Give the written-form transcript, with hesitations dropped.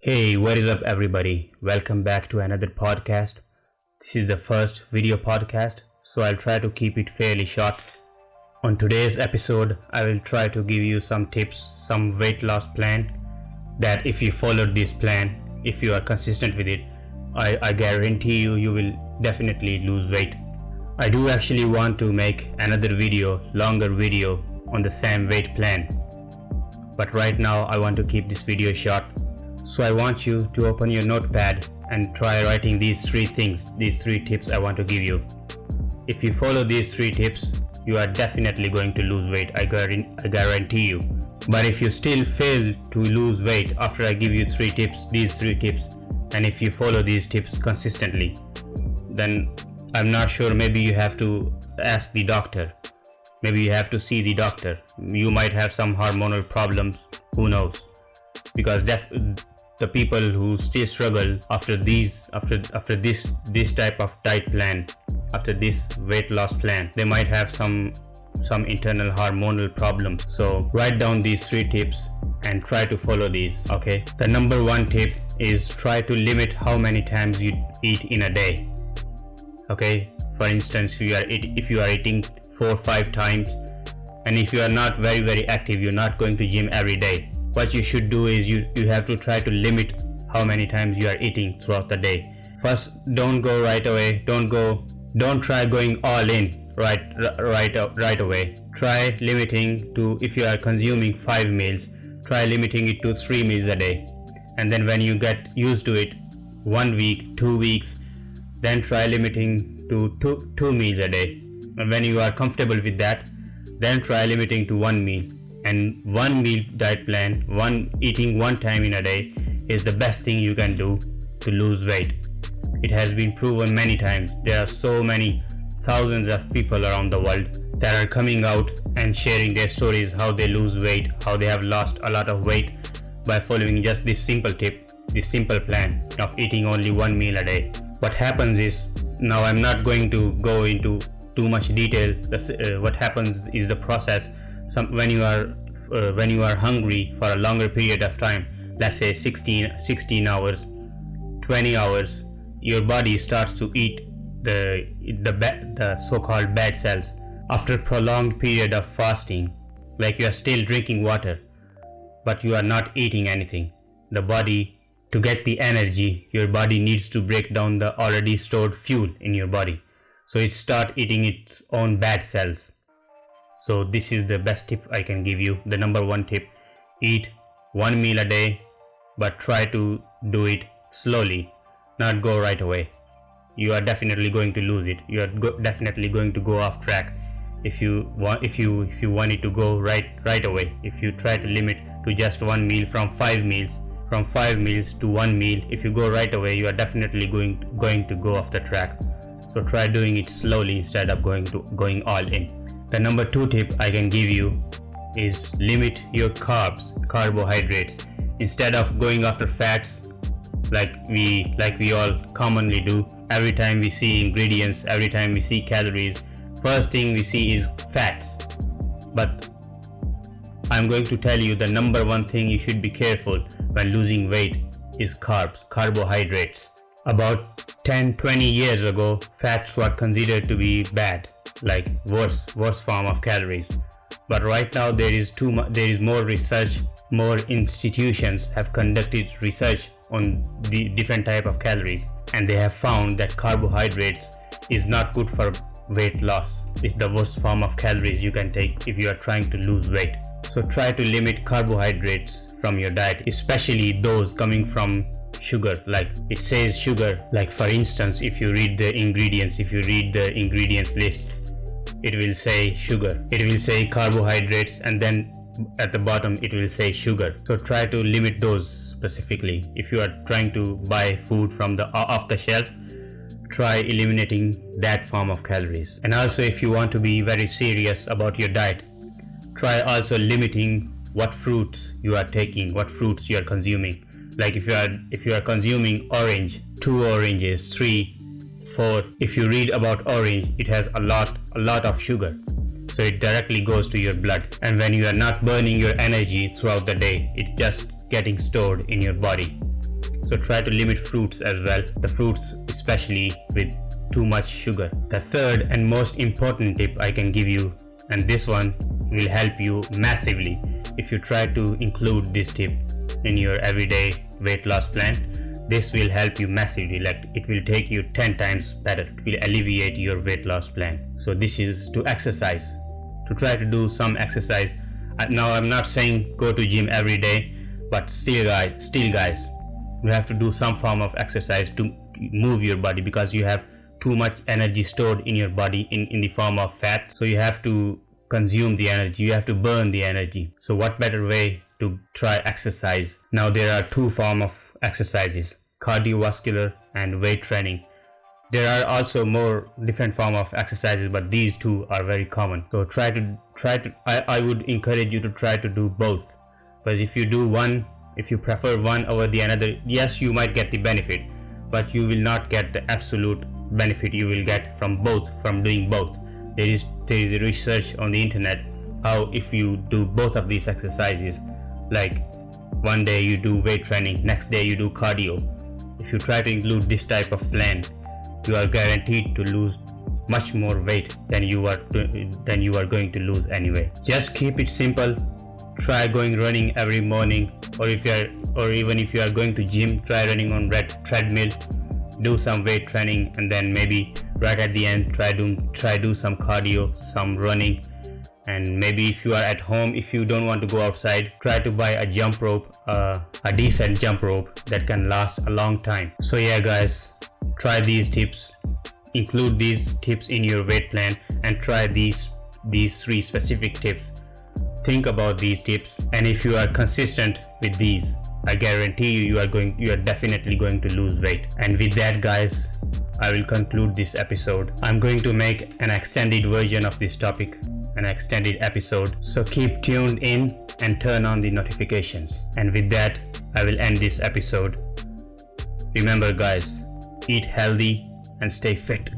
Hey, what is up, everybody? Welcome back to another podcast. This is the first video podcast, so I'll try to keep it fairly short. On today's episode, I will try to give you some tips, some weight loss plan that if you followed this plan, if you are consistent with it, I guarantee you will definitely lose weight. I do actually want to make another longer video on the same weight plan. But right now I want to keep this video short. So I want you to open your notepad and try writing these three tips I want to give you. If you follow these three tips, you are definitely going to lose weight, I guarantee you. But if you still fail to lose weight after I give you these three tips, and if you follow these tips consistently, then I'm not sure, maybe you have to ask the doctor. Maybe you have to see the doctor. You might have some hormonal problems, who knows? Because the people who still struggle after this type of diet plan, after this weight loss plan, they might have some internal hormonal problem. So write down these three tips and try to follow these. Okay, the number one tip is try to limit how many times you eat in a day. Okay, for instance, if you are eating 4 or 5 times, and if you are not very active, you're not going to gym every day, what you should do is you have to try to limit how many times you are eating throughout the day. First, don't go right away. Don't try going all in right away. Try limiting to, if you are consuming 5 meals, try limiting it to 3 meals a day. And then when you get used to it, 1 week, 2 weeks, then try limiting to 2 meals a day. And when you are comfortable with that, then try limiting to 1 meal. And 1 meal diet plan, eating 1 time in a day, is the best thing you can do to lose weight. It has been proven many times. There are so many thousands of people around the world that are coming out and sharing their stories, how they lose weight, how they have lost a lot of weight by following just this simple tip, this simple plan of eating only 1 meal a day. What happens is, now I'm not going to go into too much detail. What happens is the process. When you are hungry for a longer period of time, let's say 16 hours, 20 hours, your body starts to eat the so-called bad cells. After prolonged period of fasting, like you are still drinking water, but you are not eating anything, the body, to get the energy, your body needs to break down the already stored fuel in your body. So it starts eating its own bad cells. So this is the best tip I can give you. The number one tip: eat 1 meal a day, but try to do it slowly, not go right away. You are definitely going to lose it. You are definitely going to go off track if you want it to go right away. If you try to limit to just 1 meal from 5 meals to 1 meal, if you go right away, you are definitely going to go off the track. So try doing it slowly instead of going all in. The number 2 tip I can give you is limit your carbohydrates. Instead of going after fats like we all commonly do. Every time we see ingredients, every time we see calories, first thing we see is fats. But I'm going to tell you the number one thing you should be careful when losing weight is carbohydrates. About 10-20 years ago, fats were considered to be bad, like worse form of calories. But right now there is more research, more institutions have conducted research on the different type of calories, and they have found that carbohydrates is not good for weight loss. It's the worst form of calories you can take if you are trying to lose weight. So try to limit carbohydrates from your diet, especially those coming from sugar. Like it says sugar, like for instance, if you read the ingredients list, it will say sugar, it will say carbohydrates, and then at the bottom it will say sugar. So try to limit those specifically. If you are trying to buy food from the off the shelf, try eliminating that form of calories. And also, if you want to be very serious about your diet, try also limiting what fruits you are taking, what fruits you are consuming. Like if you are consuming orange, 2 oranges, 3, 4, if you read about orange, it has a lot of sugar. So it directly goes to your blood, and when you are not burning your energy throughout the day, it's just getting stored in your body. So try to limit fruits as well, the fruits especially with too much sugar. The third and most important tip I can give you, and this one will help you massively if you try to include this tip in your everyday weight loss plan. This will help you massively, like it will take you 10 times better. It will alleviate your weight loss plan. So this is to exercise, to try to do some exercise. Now I'm not saying go to gym every day, but still guys, you have to do some form of exercise to move your body, because you have too much energy stored in your body in the form of fat. So you have to consume the energy, you have to burn the energy. So what better way to try exercise? Now there are two forms of exercises, cardiovascular and weight training. There are also more different form of exercises, but these two are very common. So I would encourage you to try to do both. But if you do one, if you prefer one over the another, yes, you might get the benefit, but you will not get the absolute benefit you will get from doing both. There is a research on the internet how if you do both of these exercises, like one day you do weight training, next day you do cardio, if you try to include this type of plan, you are guaranteed to lose much more weight than you are going to lose anyway. Just keep it simple. Try going running every morning, or even if you are going to gym, try running on treadmill. Do some weight training, and then maybe right at the end try do some cardio, some running. And maybe if you are at home, if you don't want to go outside, try to buy a jump rope, a decent jump rope that can last a long time. So yeah guys, try these tips, include these tips in your weight plan, and try these 3 specific tips. Think about these tips, and if you are consistent with these, I guarantee you are definitely going to lose weight. And with that guys, I will conclude this episode. I'm going to make an extended version of this topic, an extended episode, so keep tuned in and turn on the notifications. And with that, I will end this episode. Remember guys, eat healthy and stay fit.